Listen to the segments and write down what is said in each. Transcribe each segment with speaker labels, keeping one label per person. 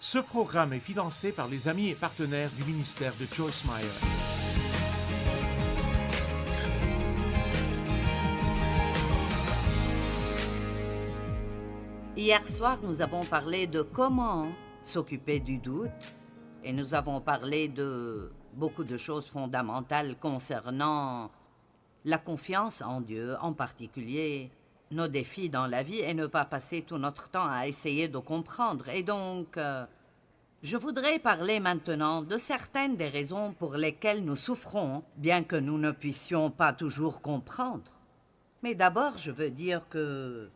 Speaker 1: Ce programme est financé par les amis et partenaires du ministère de Joyce Meyer.
Speaker 2: Hier soir, nous avons parlé de comment s'occuper du doute et nous avons parlé de beaucoup de choses fondamentales concernant la confiance en Dieu, en particulier nos défis dans la vie et ne pas passer tout notre temps à essayer de comprendre. Et donc, je voudrais parler maintenant de certaines des raisons pour lesquelles nous souffrons, bien que nous ne puissions pas toujours comprendre. Mais d'abord, je veux dire que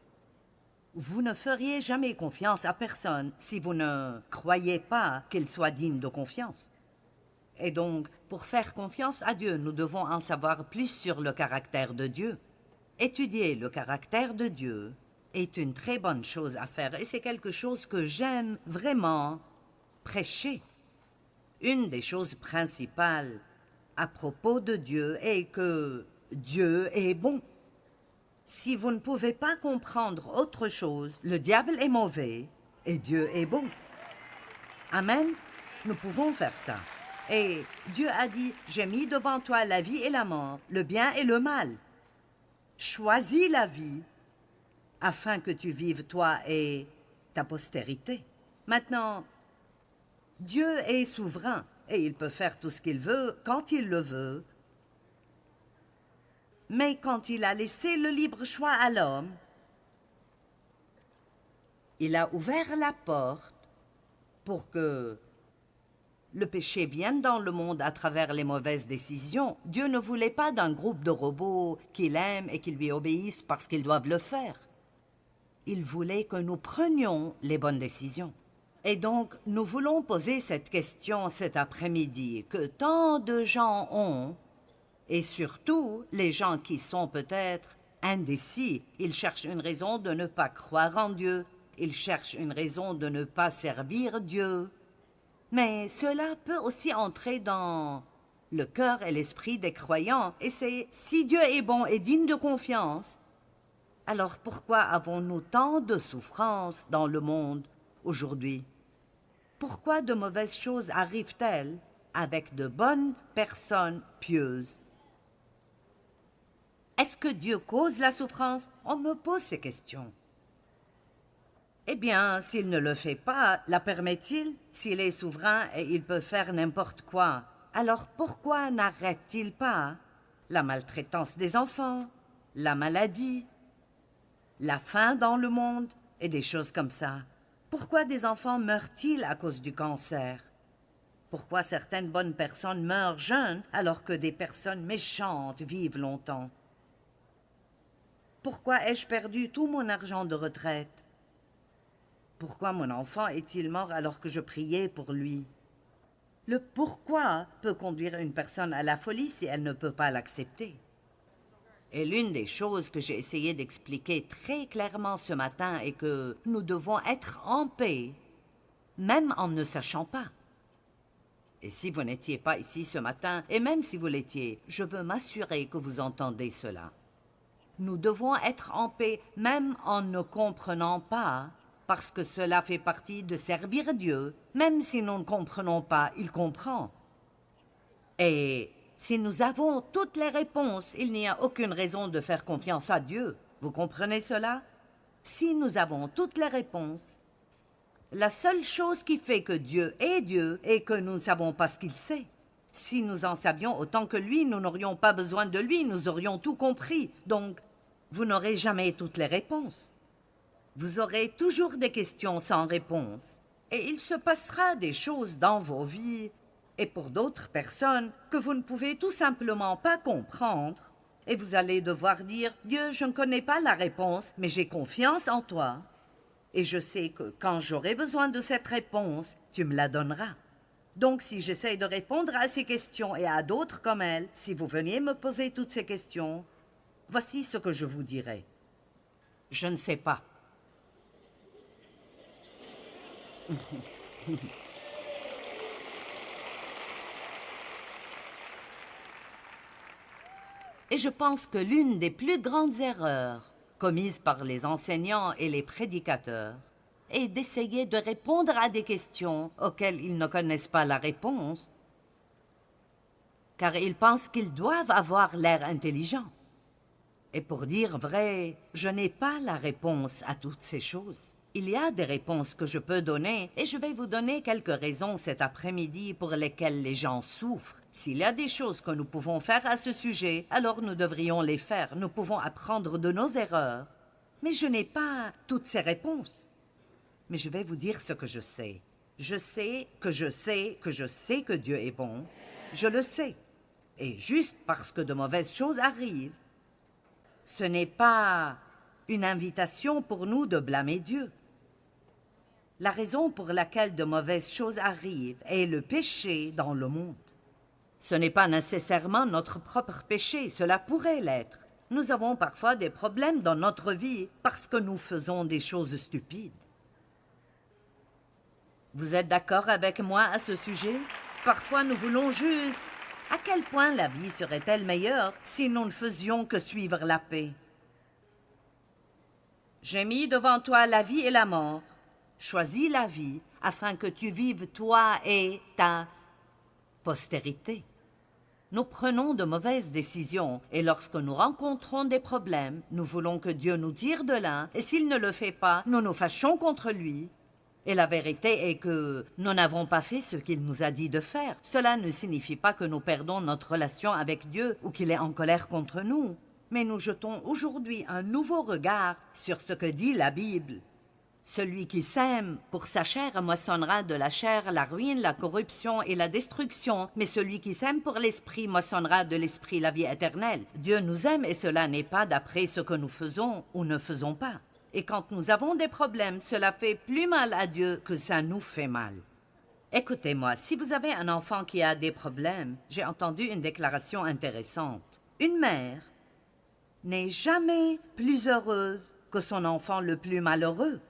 Speaker 2: vous ne feriez jamais confiance à personne si vous ne croyez pas qu'il soit digne de confiance. Et donc, pour faire confiance à Dieu, nous devons en savoir plus sur le caractère de Dieu. Étudier le caractère de Dieu est une très bonne chose à faire et c'est quelque chose que j'aime vraiment prêcher. Une des choses principales à propos de Dieu est que Dieu est bon. Si vous ne pouvez pas comprendre autre chose, le diable est mauvais et Dieu est bon. Amen. Nous pouvons faire ça. Et Dieu a dit, j'ai mis devant toi la vie et la mort, le bien et le mal. Choisis la vie afin que tu vives toi et ta postérité. Maintenant, Dieu est souverain et il peut faire tout ce qu'il veut quand il le veut. Mais quand il a laissé le libre choix à l'homme, il a ouvert la porte pour que le péché vienne dans le monde à travers les mauvaises décisions. Dieu ne voulait pas d'un groupe de robots qu'il aime et qui lui obéissent parce qu'ils doivent le faire. Il voulait que nous prenions les bonnes décisions. Et donc, nous voulons poser cette question cet après-midi que tant de gens ont, et surtout les gens qui sont peut-être indécis. Ils cherchent une raison de ne pas croire en Dieu. Ils cherchent une raison de ne pas servir Dieu. Mais cela peut aussi entrer dans le cœur et l'esprit des croyants. Et c'est, si Dieu est bon et digne de confiance, alors pourquoi avons-nous tant de souffrances dans le monde aujourd'hui? Pourquoi de mauvaises choses arrivent-elles avec de bonnes personnes pieuses? Est-ce que Dieu cause la souffrance? On me pose ces questions. Eh bien, s'il ne le fait pas, la permet-il? S'il est souverain et il peut faire n'importe quoi, alors pourquoi n'arrête-t-il pas la maltraitance des enfants, la maladie, la faim dans le monde et des choses comme ça? Pourquoi des enfants meurent-ils à cause du cancer? Pourquoi certaines bonnes personnes meurent jeunes alors que des personnes méchantes vivent longtemps? Pourquoi ai-je perdu tout mon argent de retraite? Pourquoi mon enfant est-il mort alors que je priais pour lui? Le pourquoi peut conduire une personne à la folie si elle ne peut pas l'accepter. Et l'une des choses que j'ai essayé d'expliquer très clairement ce matin est que nous devons être en paix, même en ne sachant pas. Et si vous n'étiez pas ici ce matin, et même si vous l'étiez, je veux m'assurer que vous entendez cela. Nous devons être en paix, même en ne comprenant pas, parce que cela fait partie de servir Dieu. Même si nous ne comprenons pas, il comprend. Et si nous avons toutes les réponses, il n'y a aucune raison de faire confiance à Dieu. Vous comprenez cela? Si nous avons toutes les réponses, la seule chose qui fait que Dieu est que nous ne savons pas ce qu'il sait. Si nous en savions autant que lui, nous n'aurions pas besoin de lui, nous aurions tout compris. Donc, vous n'aurez jamais toutes les réponses. Vous aurez toujours des questions sans réponse. Et il se passera des choses dans vos vies et pour d'autres personnes que vous ne pouvez tout simplement pas comprendre. Et vous allez devoir dire, Dieu, je ne connais pas la réponse, mais j'ai confiance en toi. Et je sais que quand j'aurai besoin de cette réponse, tu me la donneras. Donc si j'essaie de répondre à ces questions et à d'autres comme elles, si vous veniez me poser toutes ces questions, voici ce que je vous dirai. Je ne sais pas. Et je pense que l'une des plus grandes erreurs commises par les enseignants et les prédicateurs et d'essayer de répondre à des questions auxquelles ils ne connaissent pas la réponse, car ils pensent qu'ils doivent avoir l'air intelligents. Et pour dire vrai, je n'ai pas la réponse à toutes ces choses. Il y a des réponses que je peux donner, et je vais vous donner quelques raisons cet après-midi pour lesquelles les gens souffrent. S'il y a des choses que nous pouvons faire à ce sujet, alors nous devrions les faire. Nous pouvons apprendre de nos erreurs. Mais je n'ai pas toutes ces réponses. Mais je vais vous dire ce que je sais. Je sais que je sais que je sais que Dieu est bon. Je le sais. Et juste parce que de mauvaises choses arrivent, ce n'est pas une invitation pour nous de blâmer Dieu. La raison pour laquelle de mauvaises choses arrivent est le péché dans le monde. Ce n'est pas nécessairement notre propre péché, cela pourrait l'être. Nous avons parfois des problèmes dans notre vie parce que nous faisons des choses stupides. Vous êtes d'accord avec moi à ce sujet? Parfois nous voulons juste... À quel point la vie serait-elle meilleure si nous ne faisions que suivre la paix? J'ai mis devant toi la vie et la mort. Choisis la vie afin que tu vives toi et ta postérité. Nous prenons de mauvaises décisions et lorsque nous rencontrons des problèmes, nous voulons que Dieu nous tire de là et s'il ne le fait pas, nous nous fâchons contre lui. Et la vérité est que nous n'avons pas fait ce qu'il nous a dit de faire. Cela ne signifie pas que nous perdons notre relation avec Dieu ou qu'il est en colère contre nous. Mais nous jetons aujourd'hui un nouveau regard sur ce que dit la Bible. Celui qui sème pour sa chair moissonnera de la chair la ruine, la corruption et la destruction, mais celui qui sème pour l'esprit moissonnera de l'esprit la vie éternelle. Dieu nous aime et cela n'est pas d'après ce que nous faisons ou ne faisons pas. Et quand nous avons des problèmes, cela fait plus mal à Dieu que ça nous fait mal. Écoutez-moi, si vous avez un enfant qui a des problèmes, j'ai entendu une déclaration intéressante. Une mère n'est jamais plus heureuse que son enfant le plus malheureux.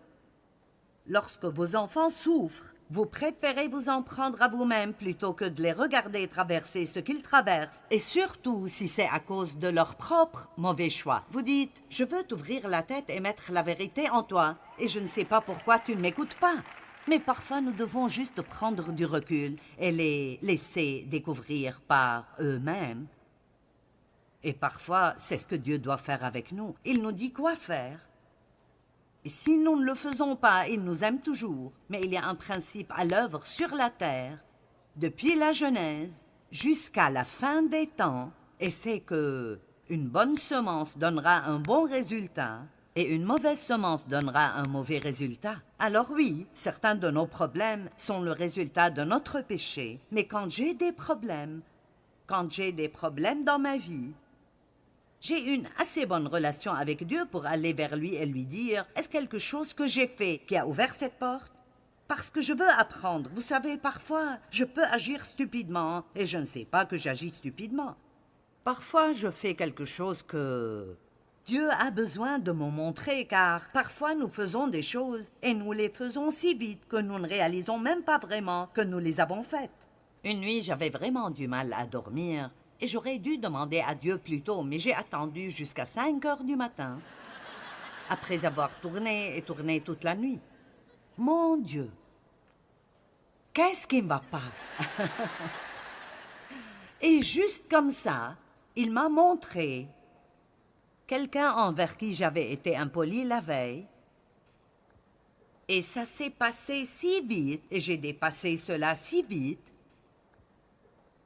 Speaker 2: Lorsque vos enfants souffrent, vous préférez vous en prendre à vous-même plutôt que de les regarder traverser ce qu'ils traversent, et surtout si c'est à cause de leur propre mauvais choix. Vous dites « Je veux t'ouvrir la tête et mettre la vérité en toi, et je ne sais pas pourquoi tu ne m'écoutes pas. » Mais parfois nous devons juste prendre du recul et les laisser découvrir par eux-mêmes. Et parfois, c'est ce que Dieu doit faire avec nous. Il nous dit quoi faire. Et si nous ne le faisons pas, il nous aime toujours. Mais il y a un principe à l'œuvre sur la terre, depuis la Genèse jusqu'à la fin des temps, et c'est que une bonne semence donnera un bon résultat et une mauvaise semence donnera un mauvais résultat. Alors oui, certains de nos problèmes sont le résultat de notre péché, mais quand j'ai des problèmes dans ma vie, j'ai une assez bonne relation avec Dieu pour aller vers lui et lui dire « Est-ce quelque chose que j'ai fait qui a ouvert cette porte ?» Parce que je veux apprendre. Vous savez, parfois, je peux agir stupidement et je ne sais pas que j'agis stupidement. Parfois, je fais quelque chose que Dieu a besoin de me montrer, car parfois nous faisons des choses et nous les faisons si vite que nous ne réalisons même pas vraiment que nous les avons faites. Une nuit, j'avais vraiment du mal à dormir. Et j'aurais dû demander à Dieu plus tôt, mais j'ai attendu jusqu'à 5 heures du matin, après avoir tourné et tourné toute la nuit. Mon Dieu, qu'est-ce qui ne va pas? Et juste comme ça, il m'a montré quelqu'un envers qui j'avais été impoli la veille. Et ça s'est passé si vite, et j'ai dépassé cela si vite,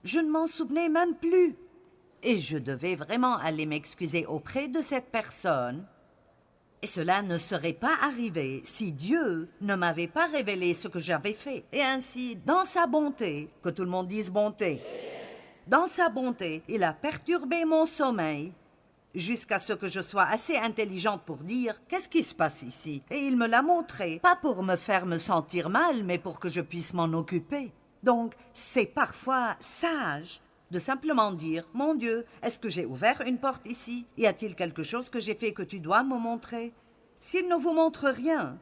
Speaker 2: je ne m'en souvenais même plus. Et je devais vraiment aller m'excuser auprès de cette personne. Et cela ne serait pas arrivé si Dieu ne m'avait pas révélé ce que j'avais fait. Et ainsi, dans sa bonté, que tout le monde dise bonté, dans sa bonté, il a perturbé mon sommeil jusqu'à ce que je sois assez intelligente pour dire « Qu'est-ce qui se passe ici ?» Et il me l'a montré, pas pour me faire me sentir mal, mais pour que je puisse m'en occuper. Donc, c'est parfois sage de simplement dire « Mon Dieu, est-ce que j'ai ouvert une porte ici? Y a-t-il quelque chose que j'ai fait que tu dois me montrer? » S'il ne vous montre rien,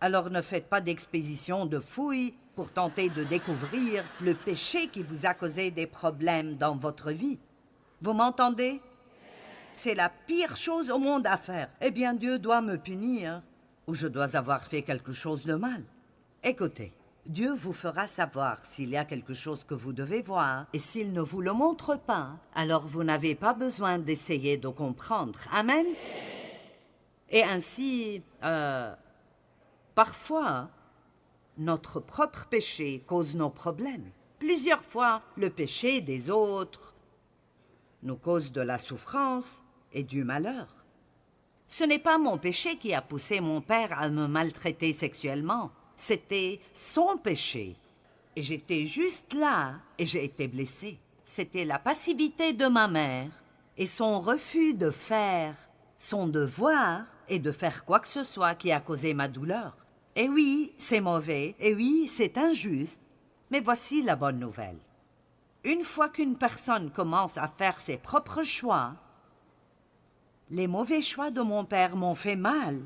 Speaker 2: alors ne faites pas d'expédition de fouilles pour tenter de découvrir le péché qui vous a causé des problèmes dans votre vie. Vous m'entendez? C'est la pire chose au monde à faire. Eh bien, Dieu doit me punir. ou je dois avoir fait quelque chose de mal. Écoutez, Dieu vous fera savoir s'il y a quelque chose que vous devez voir, et s'il ne vous le montre pas, alors vous n'avez pas besoin d'essayer de comprendre. Amen. Et ainsi, parfois, notre propre péché cause nos problèmes. Plusieurs fois, le péché des autres nous cause de la souffrance et du malheur. Ce n'est pas mon péché qui a poussé mon père à me maltraiter sexuellement. C'était son péché. Et j'étais juste là et j'ai été blessée. C'était la passivité de ma mère et son refus de faire son devoir et de faire quoi que ce soit qui a causé ma douleur. Et oui, c'est mauvais, et oui, c'est injuste, mais voici la bonne nouvelle. Une fois qu'une personne commence à faire ses propres choix, les mauvais choix de mon père m'ont fait mal.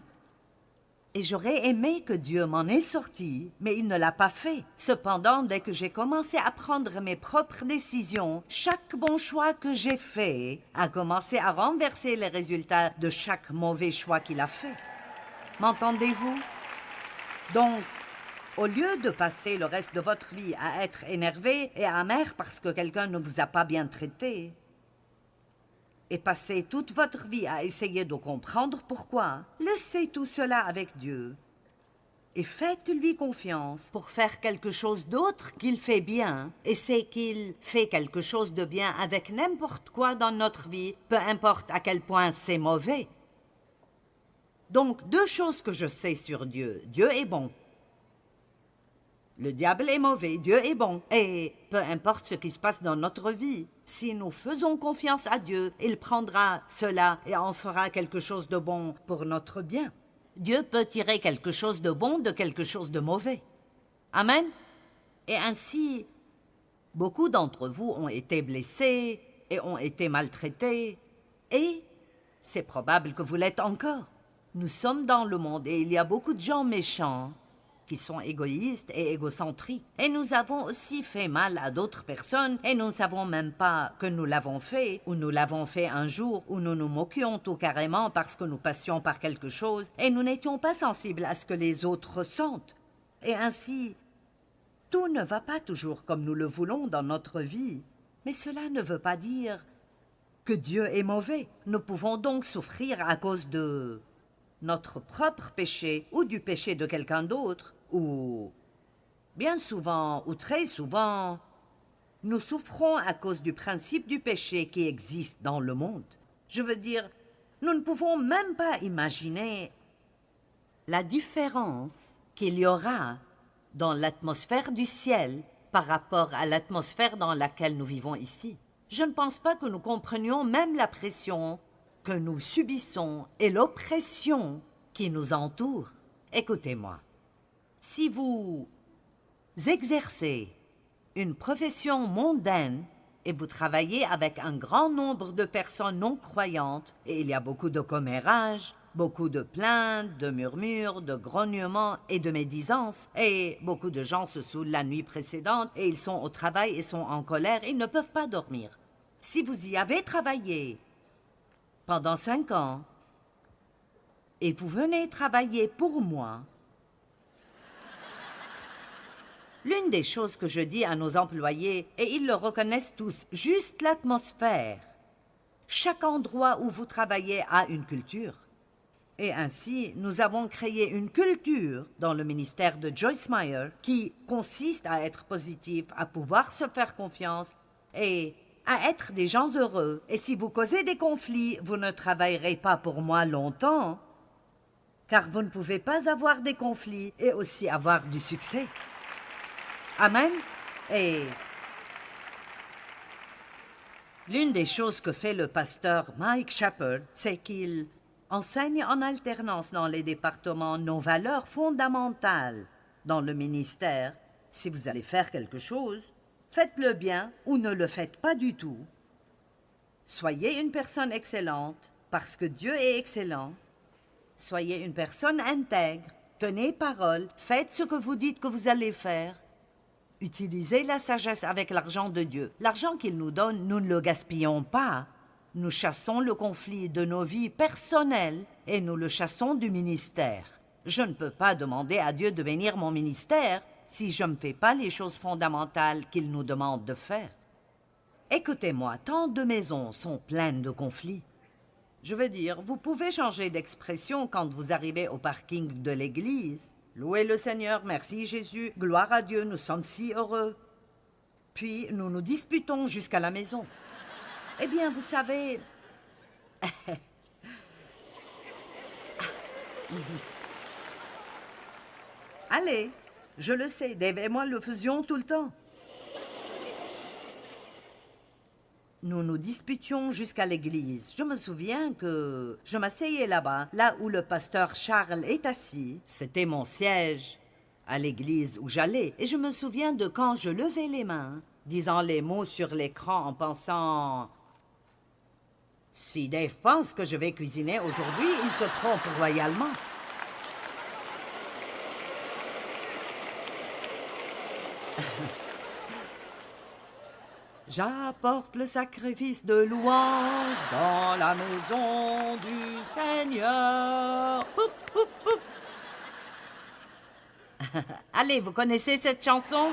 Speaker 2: Et j'aurais aimé que Dieu m'en ait sorti, mais il ne l'a pas fait. Cependant, dès que j'ai commencé à prendre mes propres décisions, chaque bon choix que j'ai fait a commencé à renverser les résultats de chaque mauvais choix qu'il a fait. M'entendez-vous? Donc, au lieu de passer le reste de votre vie à être énervé et amer parce que quelqu'un ne vous a pas bien traité, et passer toute votre vie à essayer de comprendre pourquoi, laissez tout cela avec Dieu et faites-lui confiance pour faire quelque chose d'autre qu'il fait bien, et c'est qu'il fait quelque chose de bien avec n'importe quoi dans notre vie, peu importe à quel point c'est mauvais. Donc, 2 choses que je sais sur Dieu. Dieu est bon. Le diable est mauvais, Dieu est bon. Et peu importe ce qui se passe dans notre vie, si nous faisons confiance à Dieu, il prendra cela et en fera quelque chose de bon pour notre bien. Dieu peut tirer quelque chose de bon de quelque chose de mauvais. Amen. Et ainsi, beaucoup d'entre vous ont été blessés et ont été maltraités. Et c'est probable que vous l'êtes encore. Nous sommes dans le monde et il y a beaucoup de gens méchants qui sont égoïstes et égocentriques. Et nous avons aussi fait mal à d'autres personnes et nous ne savons même pas que nous l'avons fait, ou nous l'avons fait un jour où nous nous moquions tout carrément parce que nous passions par quelque chose et nous n'étions pas sensibles à ce que les autres ressentent. Et ainsi, tout ne va pas toujours comme nous le voulons dans notre vie, mais cela ne veut pas dire que Dieu est mauvais. Nous pouvons donc souffrir à cause de notre propre péché ou du péché de quelqu'un d'autre, ou bien souvent ou très souvent, nous souffrons à cause du principe du péché qui existe dans le monde. Je veux dire, nous ne pouvons même pas imaginer la différence qu'il y aura dans l'atmosphère du ciel par rapport à l'atmosphère dans laquelle nous vivons ici. Je ne pense pas que nous comprenions même la pression que nous subissons et l'oppression qui nous entoure. Écoutez-moi, si vous exercez une profession mondaine et vous travaillez avec un grand nombre de personnes non croyantes, et il y a beaucoup de commérages, beaucoup de plaintes, de murmures, de grognements et de médisances, et beaucoup de gens se saoulent la nuit précédente et ils sont au travail et sont en colère, ils ne peuvent pas dormir. Si vous y avez travaillé pendant 5 ans, et vous venez travailler pour moi, l'une des choses que je dis à nos employés, et ils le reconnaissent tous, juste l'atmosphère. Chaque endroit où vous travaillez a une culture. Et ainsi, nous avons créé une culture dans le ministère de Joyce Meyer qui consiste à être positif, à pouvoir se faire confiance et à être des gens heureux. Et si vous causez des conflits, vous ne travaillerez pas pour moi longtemps, car vous ne pouvez pas avoir des conflits et aussi avoir du succès. Amen. Et l'une des choses que fait le pasteur Mike Shepherd, c'est qu'il enseigne en alternance dans les départements nos valeurs fondamentales dans le ministère. Si vous allez faire quelque chose, faites-le bien ou ne le faites pas du tout. Soyez une personne excellente parce que Dieu est excellent. Soyez une personne intègre, tenez parole, faites ce que vous dites que vous allez faire. Utilisez la sagesse avec l'argent de Dieu. L'argent qu'il nous donne, nous ne le gaspillons pas. Nous chassons le conflit de nos vies personnelles et nous le chassons du ministère. Je ne peux pas demander à Dieu de bénir mon ministère si je ne fais pas les choses fondamentales qu'il nous demande de faire. Écoutez-moi, tant de maisons sont pleines de conflits. Je veux dire, vous pouvez changer d'expression quand vous arrivez au parking de l'église. Louez le Seigneur, merci Jésus, gloire à Dieu, nous sommes si heureux. Puis nous nous disputons jusqu'à la maison. Eh bien, vous savez... Allez, je le sais, Dave et moi le faisions tout le temps. Nous nous disputions jusqu'à l'église. Je me souviens que je m'asseyais là-bas, là où le pasteur Charles est assis. C'était mon siège à l'église où j'allais. Et je me souviens de quand je levais les mains, disant les mots sur l'écran en pensant... Si Dave pense que je vais cuisiner aujourd'hui, il se trompe royalement. J'apporte le sacrifice de louange dans la maison du Seigneur. Oup, oup, oup. Allez, vous connaissez cette chanson?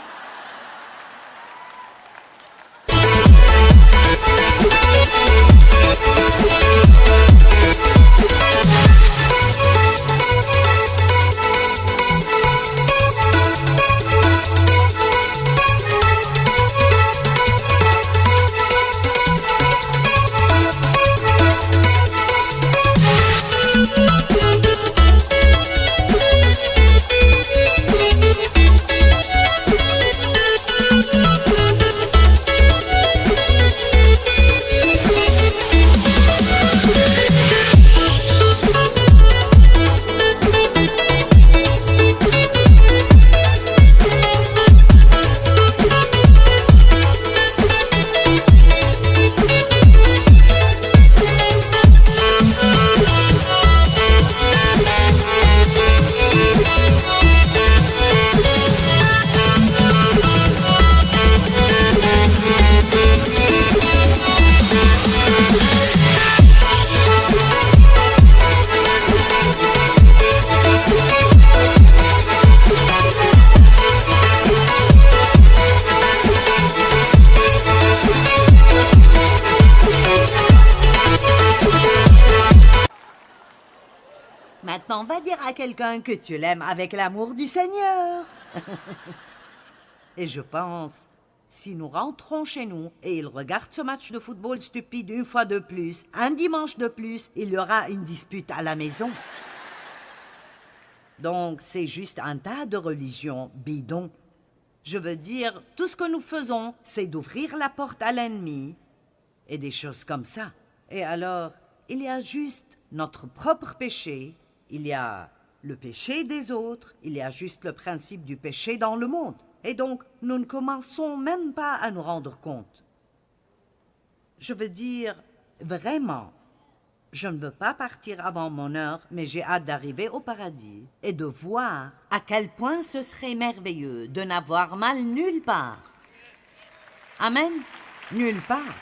Speaker 2: Maintenant, va dire à quelqu'un que tu l'aimes avec l'amour du Seigneur. Et je pense, si nous rentrons chez nous et il regarde ce match de football stupide une fois de plus, un dimanche de plus, il y aura une dispute à la maison. Donc, c'est juste un tas de religions bidons. Je veux dire, tout ce que nous faisons, c'est d'ouvrir la porte à l'ennemi et des choses comme ça. Et alors, il y a juste notre propre péché, il y a le péché des autres, il y a juste le principe du péché dans le monde. Et donc, nous ne commençons même pas à nous rendre compte. Je veux dire, vraiment, je ne veux pas partir avant mon heure, mais j'ai hâte d'arriver au paradis et de voir à quel point ce serait merveilleux de n'avoir mal nulle part. Amen? Nulle part.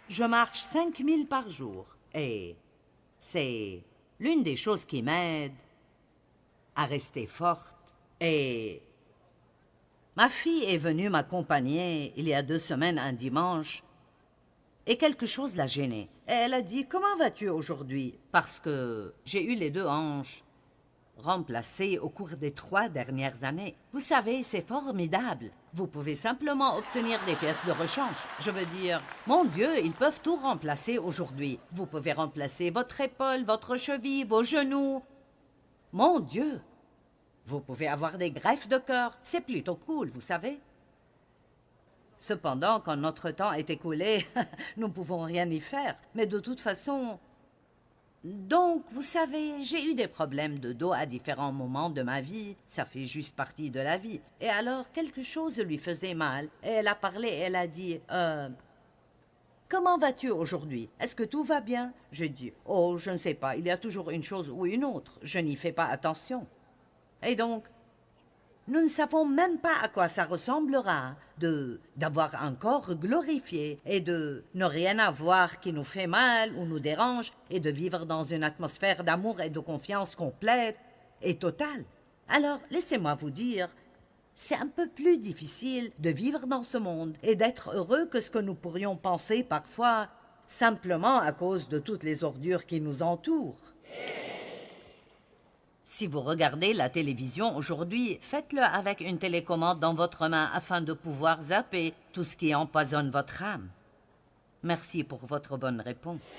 Speaker 2: Je marche 5000 par jour et c'est l'une des choses qui m'aide à rester forte. Et ma fille est venue m'accompagner il y a 2 semaines un dimanche et quelque chose l'a gênée. Et elle a dit « Comment vas-tu aujourd'hui ?» Parce que j'ai eu les 2 hanches remplacées au cours des 3 dernières années. Vous savez, c'est formidable. Vous pouvez simplement obtenir des pièces de rechange. Je veux dire, mon Dieu, ils peuvent tout remplacer aujourd'hui. Vous pouvez remplacer votre épaule, votre cheville, vos genoux. Mon Dieu! Vous pouvez avoir des greffes de cœur. C'est plutôt cool, vous savez. Cependant, quand notre temps est écoulé, nous ne pouvons rien y faire. Mais de toute façon... Donc, vous savez, j'ai eu des problèmes de dos à différents moments de ma vie. Ça fait juste partie de la vie. Et alors, quelque chose lui faisait mal. Et elle a parlé, elle a dit, comment vas-tu aujourd'hui? Est-ce que tout va bien? J'ai dit, oh, je ne sais pas, il y a toujours une chose ou une autre. Je n'y fais pas attention. Et donc, Nous ne savons même pas à quoi ça ressemblera d'avoir un corps glorifié et de ne rien avoir qui nous fait mal ou nous dérange et de vivre dans une atmosphère d'amour et de confiance complète et totale. Alors, laissez-moi vous dire, c'est un peu plus difficile de vivre dans ce monde et d'être heureux que ce que nous pourrions penser parfois, simplement à cause de toutes les ordures qui nous entourent. Si vous regardez la télévision aujourd'hui, faites-le avec une télécommande dans votre main afin de pouvoir zapper tout ce qui empoisonne votre âme. Merci pour votre bonne réponse.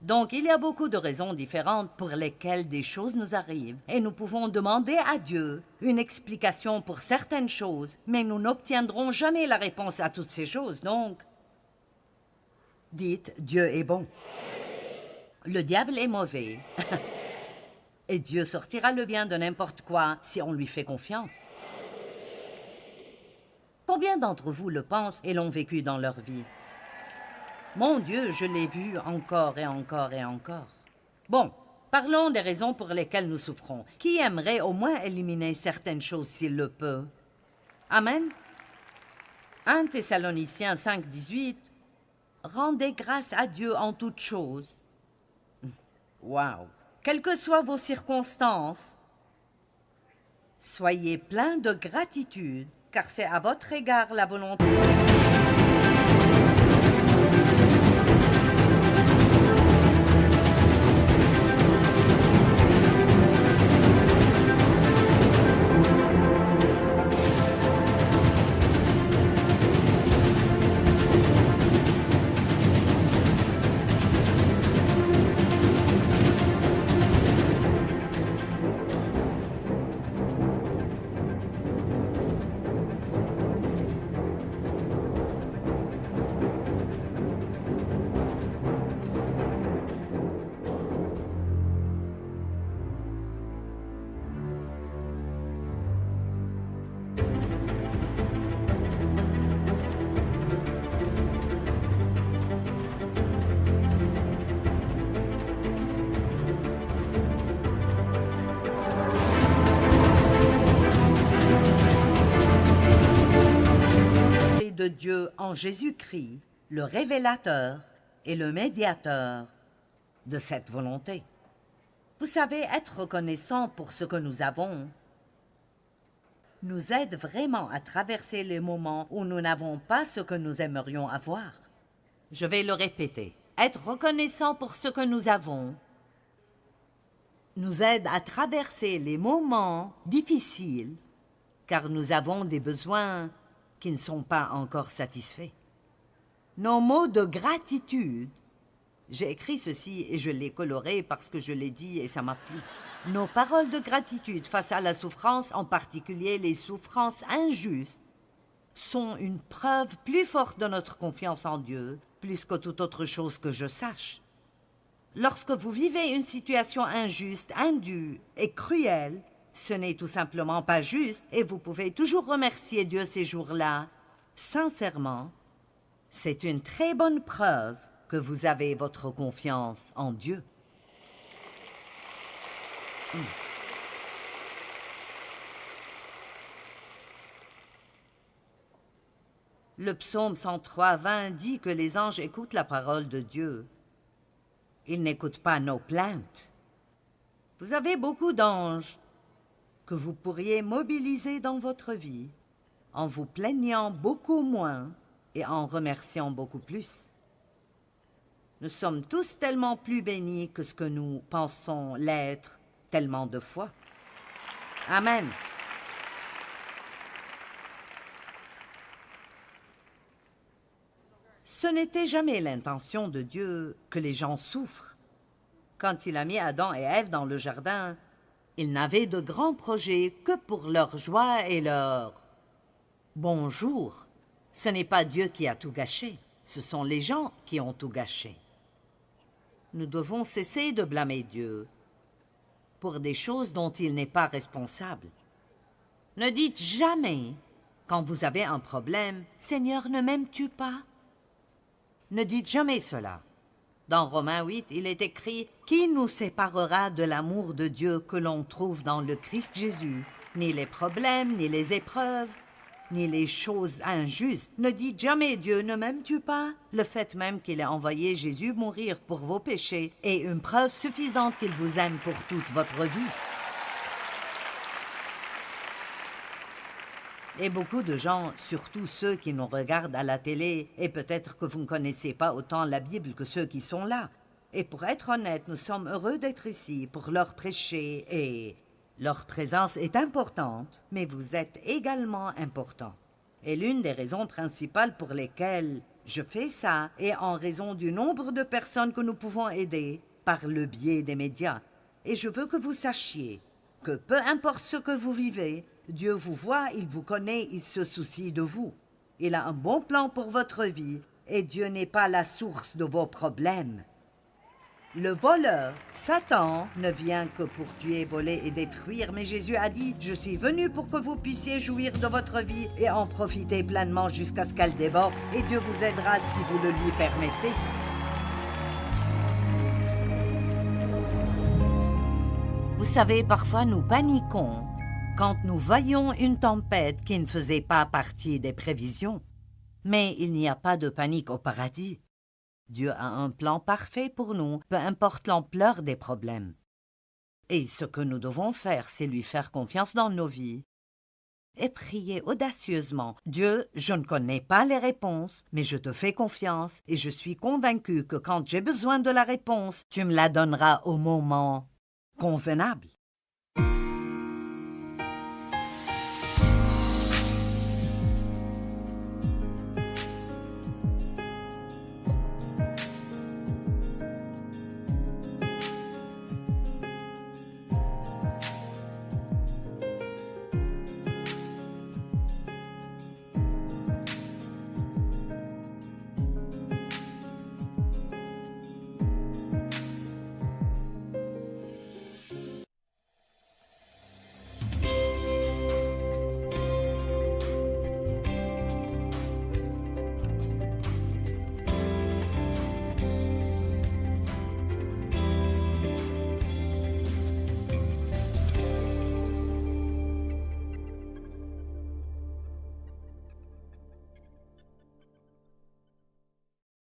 Speaker 2: Donc, il y a beaucoup de raisons différentes pour lesquelles des choses nous arrivent, et nous pouvons demander à Dieu une explication pour certaines choses, mais nous n'obtiendrons jamais la réponse à toutes ces choses, donc dites « Dieu est bon ». Le diable est mauvais. Et Dieu sortira le bien de n'importe quoi si on lui fait confiance. Combien d'entre vous le pensent et l'ont vécu dans leur vie? Mon Dieu, je l'ai vu encore et encore et encore. Bon, parlons des raisons pour lesquelles nous souffrons. Qui aimerait au moins éliminer certaines choses s'il le peut? Amen. 1 Thessaloniciens 5, 18. Rendez grâce à Dieu en toutes choses. Wow! Quelles que soient vos circonstances, soyez pleins de gratitude, car c'est à votre égard la volonté. De Dieu en Jésus-Christ, le révélateur et le médiateur de cette volonté. Vous savez, être reconnaissant pour ce que nous avons nous aide vraiment à traverser les moments où nous n'avons pas ce que nous aimerions avoir. Je vais le répéter. Être reconnaissant pour ce que nous avons nous aide à traverser les moments difficiles car nous avons des besoins qui ne sont pas encore satisfaits. Nos mots de gratitude, j'ai écrit ceci et je l'ai coloré parce que je l'ai dit et ça m'a plu. Nos paroles de gratitude face à la souffrance, en particulier les souffrances injustes, sont une preuve plus forte de notre confiance en Dieu, plus que toute autre chose que je sache. Lorsque vous vivez une situation injuste, indue et cruelle, ce n'est tout simplement pas juste et vous pouvez toujours remercier Dieu ces jours-là. Sincèrement, c'est une très bonne preuve que vous avez votre confiance en Dieu. Le psaume 103, 20 dit que les anges écoutent la parole de Dieu. Ils n'écoutent pas nos plaintes. Vous avez beaucoup d'anges que vous pourriez mobiliser dans votre vie en vous plaignant beaucoup moins et en remerciant beaucoup plus. Nous sommes tous tellement plus bénis que ce que nous pensons l'être tellement de fois. Amen. Ce n'était jamais l'intention de Dieu que les gens souffrent. Quand il a mis Adam et Ève dans le jardin, il n'avait de grands projets que pour leur joie et leur bonjour. Ce n'est pas Dieu qui a tout gâché, ce sont les gens qui ont tout gâché. Nous devons cesser de blâmer Dieu pour des choses dont il n'est pas responsable. Ne dites jamais, quand vous avez un problème, « Seigneur, ne m'aimes-tu pas ?» Ne dites jamais cela. Dans Romains 8, il est écrit « Qui nous séparera de l'amour de Dieu que l'on trouve dans le Christ Jésus? Ni les problèmes, ni les épreuves, ni les choses injustes. Ne dites jamais Dieu ne m'aime-tu pas? Le fait même qu'il ait envoyé Jésus mourir pour vos péchés est une preuve suffisante qu'il vous aime pour toute votre vie. » Et beaucoup de gens, surtout ceux qui nous regardent à la télé, et peut-être que vous ne connaissez pas autant la Bible que ceux qui sont là. Et pour être honnête, nous sommes heureux d'être ici pour leur prêcher et leur présence est importante, mais vous êtes également important. Et l'une des raisons principales pour lesquelles je fais ça est en raison du nombre de personnes que nous pouvons aider par le biais des médias. Et je veux que vous sachiez que peu importe ce que vous vivez, Dieu vous voit, il vous connaît, il se soucie de vous. Il a un bon plan pour votre vie et Dieu n'est pas la source de vos problèmes. Le voleur, Satan, ne vient que pour tuer, voler et détruire, mais Jésus a dit « Je suis venu pour que vous puissiez jouir de votre vie et en profiter pleinement jusqu'à ce qu'elle déborde, et Dieu vous aidera si vous le lui permettez. » Vous savez, parfois nous paniquons quand nous voyons une tempête qui ne faisait pas partie des prévisions. Mais il n'y a pas de panique au paradis. Dieu a un plan parfait pour nous, peu importe l'ampleur des problèmes. Et ce que nous devons faire, c'est lui faire confiance dans nos vies et prier audacieusement. Dieu, je ne connais pas les réponses, mais je te fais confiance et je suis convaincu que quand j'ai besoin de la réponse, tu me la donneras au moment convenable.